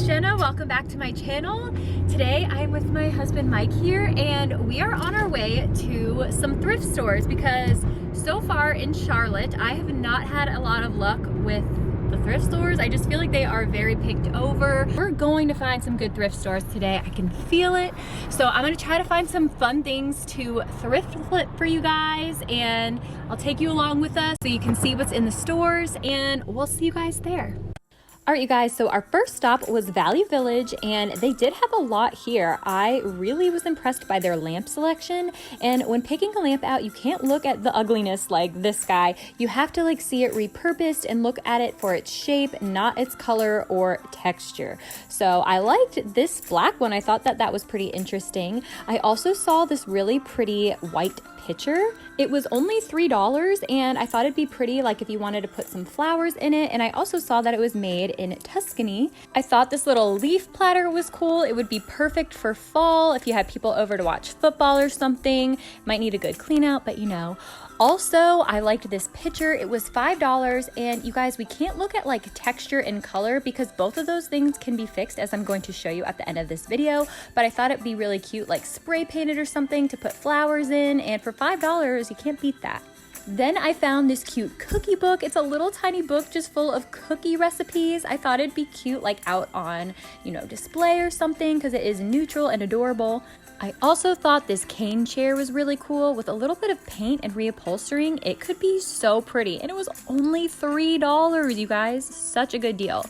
it's Jenna. Welcome back to my channel. Today I'm with my husband Mike here, and we are on our way to some thrift stores because so far in Charlotte I have not had a lot of luck with the thrift stores. I just feel like they are very picked over. We're going to find some good thrift stores today. I can feel it. So I'm going to try to find some fun things to thrift flip for you guys, and I'll take you along with us so you can see what's in the stores, and we'll see you guys there. All right, you guys, so our first stop was Value Village, and they did have a lot here. I really was impressed by their lamp selection, and when picking a lamp out, you can't look at the ugliness like this guy. You have to see it repurposed and look at it for its shape, not its color or texture. So I liked this black one. I thought that was pretty interesting. I also saw this really pretty white pitcher. It was only $3, and I thought it'd be pretty if you wanted to put some flowers in it. And I also saw that it was made in Tuscany. I thought this little leaf platter was cool. It would be perfect for fall if you had people over to watch football or something. Might need a good clean out, but you know. Also, I liked this pitcher. It was $5, and you guys, we can't look at texture and color because both of those things can be fixed, as I'm going to show you at the end of this video. But I thought it'd be really cute, spray painted or something to put flowers in, and for $5, you can't beat that. Then I found this cute cookie book. It's a little tiny book just full of cookie recipes. I thought it'd be cute out on, display or something because it is neutral and adorable. I also thought this cane chair was really cool with a little bit of paint and reupholstering. It could be so pretty, and it was only $3, you guys. Such a good deal.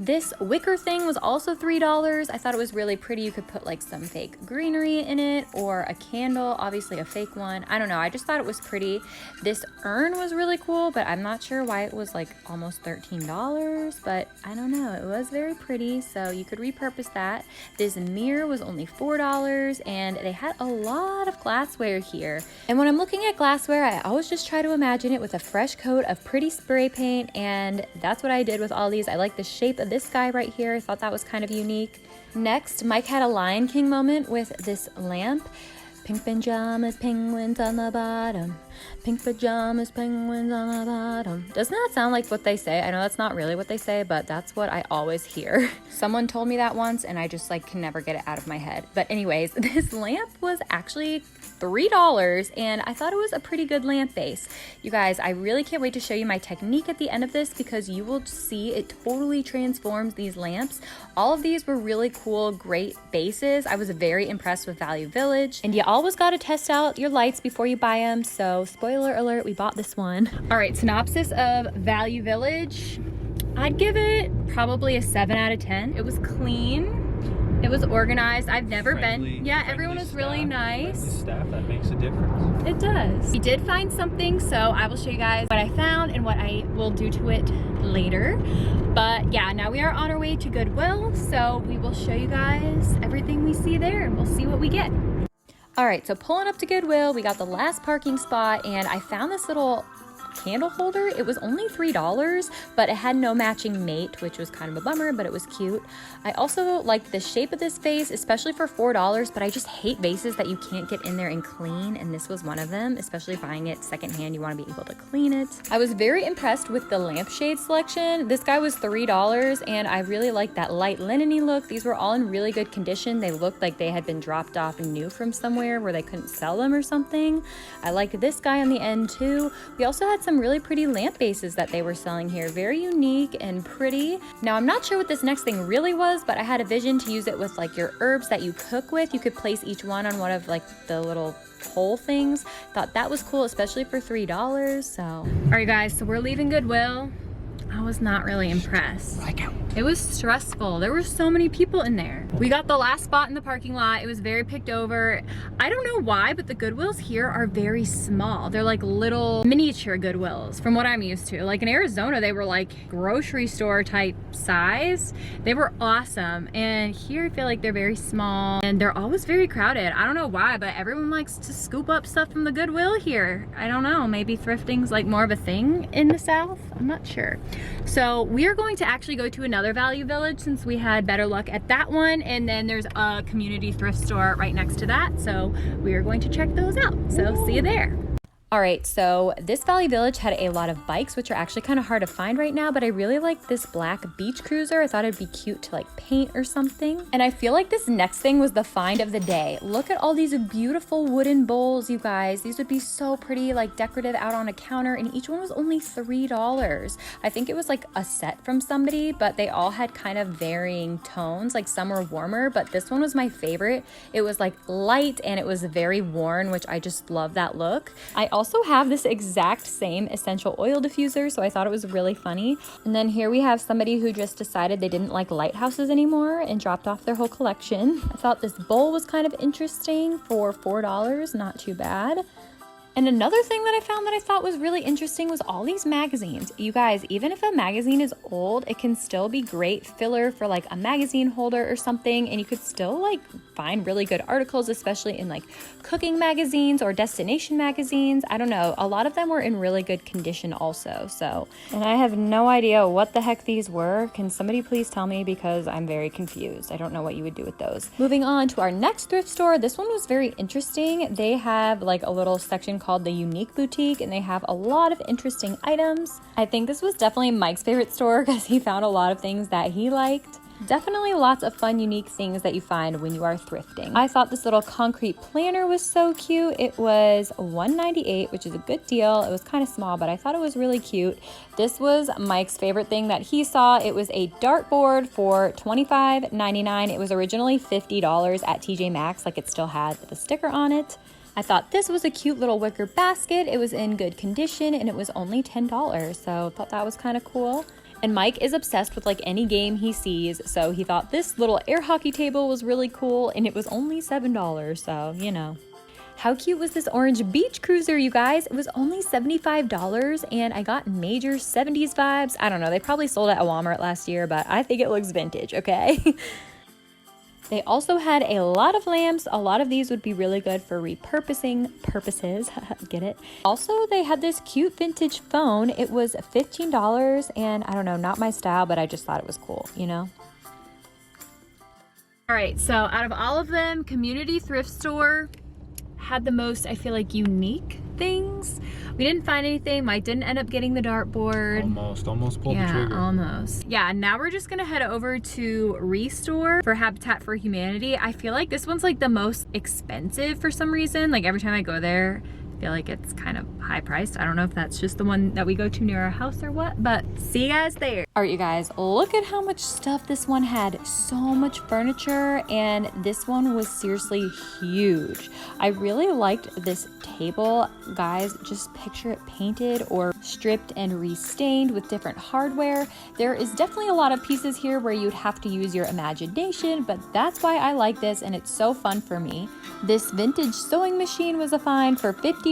This wicker thing was also $3. I thought it was really pretty. You could put some fake greenery in it or a candle, obviously a fake one. I don't know. I just thought it was pretty. This urn was really cool, but I'm not sure why it was almost $13, but I don't know. It was very pretty, so you could repurpose that. This mirror was only $4, and they had a lot of glassware here. And when I'm looking at glassware, I always just try to imagine it with a fresh coat of pretty spray paint, and that's what I did with all these. I like the shape of this guy right here. I thought that was kind of unique. Next, Mike had a Lion King moment with this lamp. Pink pajamas, penguins on the bottom. Pink pajamas, penguins on the bottom. Doesn't that sound like what they say? I know that's not really what they say, but that's what I always hear. Someone told me that once, and I just can never get it out of my head. But anyways, this lamp was actually $3, and I thought it was a pretty good lamp base. You guys, I really can't wait to show you my technique at the end of this because you will see it totally transforms these lamps. All of these were really cool, great bases. I was very impressed with Value Village, and you always got to test out your lights before you buy them. So spoiler alert, we bought this one. All right, synopsis of Value Village. I'd give it probably a 7 out of 10. It was clean. It was organized. I've never been. Yeah, everyone was really nice. The staff, that makes a difference. It does. We did find something, so I will show you guys what I found and what I will do to it later. But yeah, now we are on our way to Goodwill, so we will show you guys everything we see there, and we'll see what we get. All right, so pulling up to Goodwill, we got the last parking spot, and I found this little candle holder. It was only $3, but it had no matching mate, which was kind of a bummer, but it was cute. I also liked the shape of this vase, especially for $4, but I just hate vases that you can't get in there and clean, and this was one of them. Especially buying it secondhand, you want to be able to clean it. I was very impressed with the lampshade selection. This guy was $3, and I really liked that light linen-y look. These were all in really good condition. They looked like they had been dropped off new from somewhere where they couldn't sell them or something. I liked this guy on the end too. We also had some really pretty lamp bases that they were selling here. Very unique and pretty. Now, I'm not sure what this next thing really was, but I had a vision to use it with your herbs that you cook with. You could place each one on one of the little pole things. Thought that was cool, especially for $3. So, all right, guys, so we're leaving Goodwill. I was not really impressed. It was stressful. There were so many people in there. We got the last spot in the parking lot. It was very picked over. I don't know why, but the Goodwills here are very small. They're little miniature Goodwills from what I'm used to. In Arizona, they were grocery store type size. They were awesome. And here I feel like they're very small, and they're always very crowded. I don't know why, but everyone likes to scoop up stuff from the Goodwill here. I don't know, maybe thrifting's more of a thing in the South. I'm not sure. So we are going to actually go to another Value Village since we had better luck at that one, and then there's a community thrift store right next to that, so we are going to check those out. So see you there. All right, so this Valley Village had a lot of bikes, which are actually kind of hard to find right now, but I really like this black beach cruiser. I thought it'd be cute to like paint or something. And I feel like this next thing was the find of the day. Look at all these beautiful wooden bowls, you guys. These would be so pretty, like decorative out on a counter, and each one was only $3. I think it was like a set from somebody, but they all had kind of varying tones. Like some were warmer, but this one was my favorite. It was like light and it was very worn, which I just love that look. I also have this exact same essential oil diffuser, so I thought it was really funny. And then here we have somebody who just decided they didn't like lighthouses anymore and dropped off their whole collection. I thought this bowl was kind of interesting for $4, not too bad. And another thing that I found that I thought was really interesting was all these magazines. You guys, even if a magazine is old, it can still be great filler for like a magazine holder or something, and you could still like find really good articles, especially in like cooking magazines or destination magazines. I don't know, a lot of them were in really good condition also. And I have no idea what the heck these were. Can somebody please tell me, because I'm very confused. I don't know what you would do with those. Moving on to our next thrift store. This one was very interesting. They have like a little section called the Unique Boutique, and they have a lot of interesting items. I think this was definitely Mike's favorite store because he found a lot of things that he liked. Definitely lots of fun, unique things that you find when you are thrifting. I thought this little concrete planner was so cute. It was $1.98, which is a good deal. It was kind of small, but I thought it was really cute. This was Mike's favorite thing that he saw. It was a dartboard for $25.99. It was originally $50 at TJ Maxx, like it still had the sticker on it. I thought this was a cute little wicker basket. It was in good condition and it was only $10, so I thought that was kind of cool. And Mike is obsessed with like any game he sees, so he thought this little air hockey table was really cool, and it was only $7, so you know. How cute was this orange beach cruiser, you guys? It was only $75, and I got major 70s vibes. I don't know, they probably sold it at Walmart last year, but I think it looks vintage, okay? They also had a lot of lamps. A lot of these would be really good for repurposing purposes. Get it? Also, they had this cute vintage phone. It was $15, and I don't know, not my style, but I just thought it was cool, you know? All right, so out of all of them, Community Thrift Store had the most, I feel like, unique things. We didn't find anything. Mike didn't end up getting the dartboard. Almost pulled the trigger. Yeah, almost. Yeah, and now we're just gonna head over to Restore for Habitat for Humanity. I feel like this one's like the most expensive for some reason. Like every time I go there, I feel like it's kind of high priced. I don't know if that's just the one that we go to near our house or what, but see you guys there. All right, you guys, look at how much stuff this one had. So much furniture, and this one was seriously huge. I really liked this table. Guys, just picture it painted or stripped and restained with different hardware. There is definitely a lot of pieces here where you'd have to use your imagination, but that's why I like this, and it's so fun for me. This vintage sewing machine was a find for $50.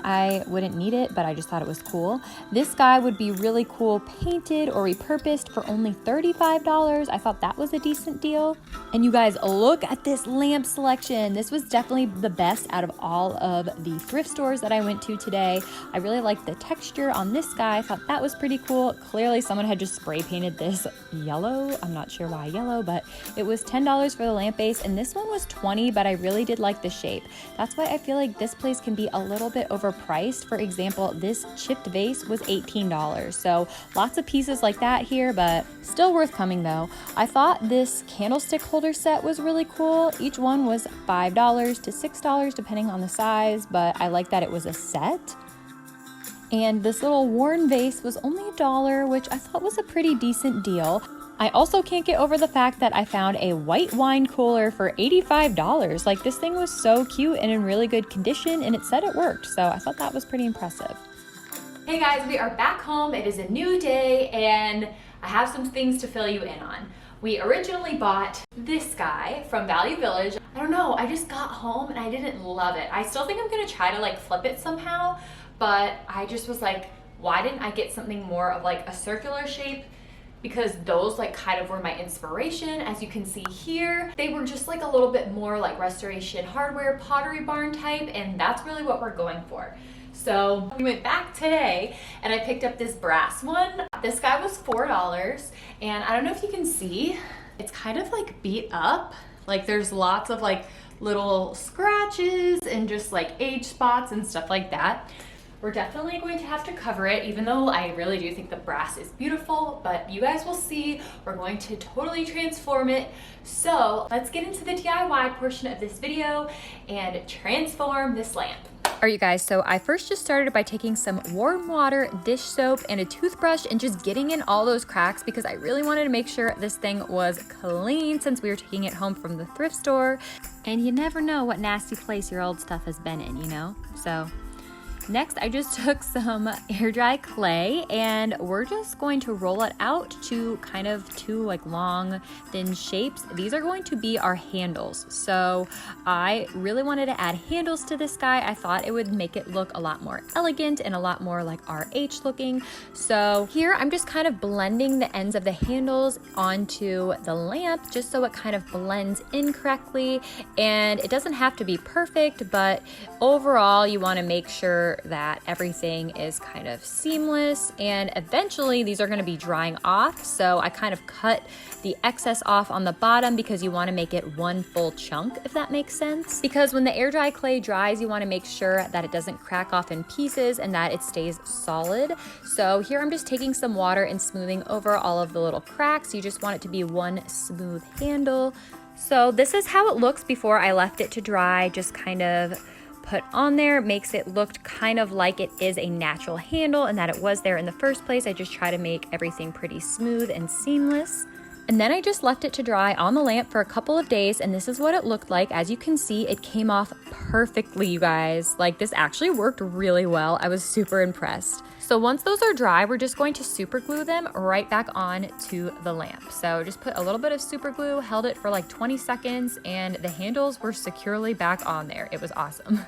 I wouldn't need it, but I just thought it was cool. This guy would be really cool painted or repurposed for only $35. I thought that was a decent deal. And you guys, look at this lamp selection. This was definitely the best out of all of the thrift stores that I went to today. I really liked the texture on this guy. I thought that was pretty cool. Clearly someone had just spray painted this yellow. I'm not sure why yellow, but it was $10 for the lamp base, and this one was $20, but I really did like the shape. That's why I feel like this place can be a little bit overpriced. For example, this chipped vase was $18. So lots of pieces like that here, but still worth coming though. I thought this candlestick holder set was really cool. Each one was $5 to $6 depending on the size, but I like that it was a set. And this little worn vase was only $1, which I thought was a pretty decent deal. I also can't get over the fact that I found a white wine cooler for $85. Like, this thing was so cute and in really good condition, and it said it worked, so I thought that was pretty impressive. Hey guys, we are back home. It is a new day, and I have some things to fill you in on. We originally bought this guy from Value Village. I don't know, I just got home and I didn't love it. I still think I'm gonna try to like flip it somehow, but I just was like, why didn't I get something more of like a circular shape? Because those like kind of were my inspiration. As you can see here, they were just like a little bit more like restoration hardware, Pottery Barn type, and that's really what we're going for. So we went back today and I picked up this brass one. This guy was $4, and I don't know if you can see, it's kind of like beat up. Like there's lots of like little scratches and just like age spots and stuff like that. We're definitely going to have to cover it, even though I really do think the brass is beautiful, but you guys will see, we're going to totally transform it. So let's get into the DIY portion of this video and transform this lamp. All right, you guys, so I first just started by taking some warm water, dish soap, and a toothbrush and just getting in all those cracks because I really wanted to make sure this thing was clean since we were taking it home from the thrift store. And you never know what nasty place your old stuff has been in, you know? So next, I just took some air dry clay and we're just going to roll it out to kind of two like long, thin shapes. These are going to be our handles. So I really wanted to add handles to this guy. I thought it would make it look a lot more elegant and a lot more like RH looking. So here I'm just kind of blending the ends of the handles onto the lamp just so it kind of blends in correctly. And it doesn't have to be perfect, but overall you want to make sure that everything is kind of seamless, and eventually these are going to be drying off, so I kind of cut the excess off on the bottom because you want to make it one full chunk, if that makes sense. Because when the air dry clay dries, you want to make sure that it doesn't crack off in pieces and that it stays solid. So here I'm just taking some water and smoothing over all of the little cracks. You just want it to be one smooth handle. So this is how it looks before I left it to dry, just kind of put on there. Makes it look kind of like it is a natural handle and that it was there in the first place. I just try to make everything pretty smooth and seamless. And then I just left it to dry on the lamp for a couple of days, and this is what it looked like. As you can see, it came off perfectly, you guys. Like, this actually worked really well. I was super impressed. So once those are dry, we're just going to super glue them right back on to the lamp. So just put a little bit of super glue, held it for like 20 seconds, and the handles were securely back on there. It was awesome.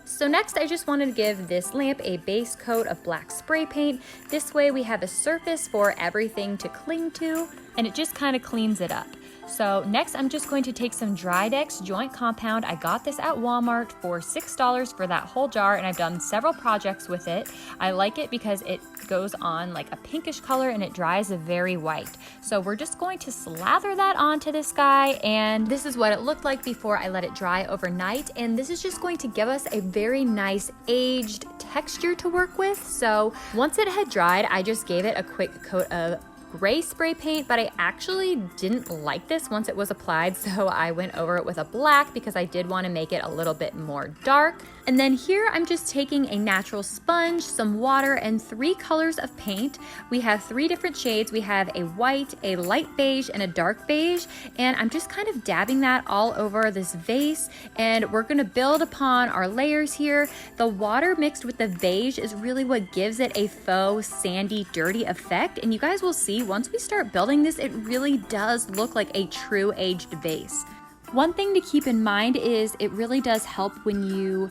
So next, I just wanted to give this lamp a base coat of black spray paint. This way we have a surface for everything to cling to, and it just kind of cleans it up. So next, I'm just going to take some Drydex joint compound. I got this at Walmart for $6 for that whole jar, and I've done several projects with it. I like it because it goes on like a pinkish color and it dries very white. So we're just going to slather that onto this guy, and this is what it looked like before I let it dry overnight. And this is just going to give us a very nice aged texture to work with. So once it had dried, I just gave it a quick coat of gray spray paint, but I actually didn't like this once it was applied, so I went over it with a black because I did want to make it a little bit more dark. And then here I'm just taking a natural sponge, some water, and 3 colors of paint. We have 3 different shades. We have a white, a light beige, and a dark beige, and I'm just kind of dabbing that all over this vase, and we're going to build upon our layers here. The water mixed with the beige is really what gives it a faux sandy, dirty effect, and you guys will see once we start building this, it really does look like a true aged vase. One thing to keep in mind is it really does help when you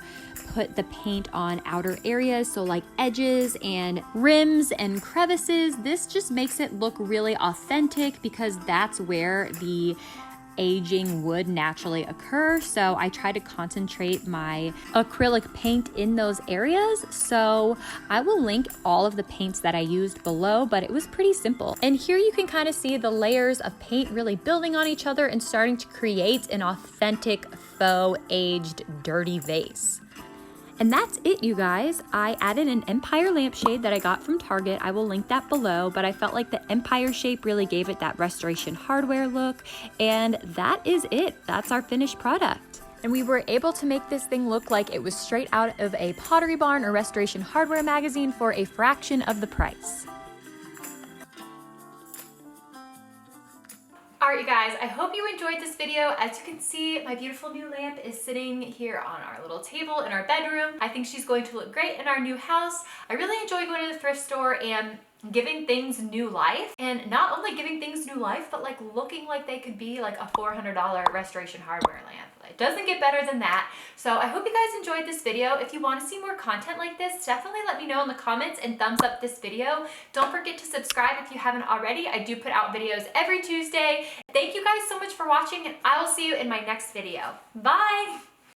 put the paint on outer areas, so like edges and rims and crevices. This just makes it look really authentic because that's where the aging would naturally occur. So I try to concentrate my acrylic paint in those areas. So I will link all of the paints that I used below, but it was pretty simple. And here you can kind of see the layers of paint really building on each other and starting to create an authentic faux aged dirty vase. And that's it, you guys. I added an Empire lampshade that I got from Target. I will link that below, but I felt like the Empire shape really gave it that restoration hardware look. And that is it. That's our finished product. And we were able to make this thing look like it was straight out of a Pottery Barn or Restoration Hardware magazine for a fraction of the price. Alright, you guys, I hope you enjoyed this video. As you can see, my beautiful new lamp is sitting here on our little table in our bedroom. I think she's going to look great in our new house. I really enjoy going to the thrift store and giving things new life, and not only giving things new life, but like looking like they could be like a $400 Restoration Hardware lamp. It doesn't get better than that. So I hope you guys enjoyed this video. If you want to see more content like this, definitely let me know in the comments and thumbs up this video. Don't forget to subscribe if you haven't already. I do put out videos every Tuesday. Thank you guys so much for watching, and I will see you in my next video. Bye!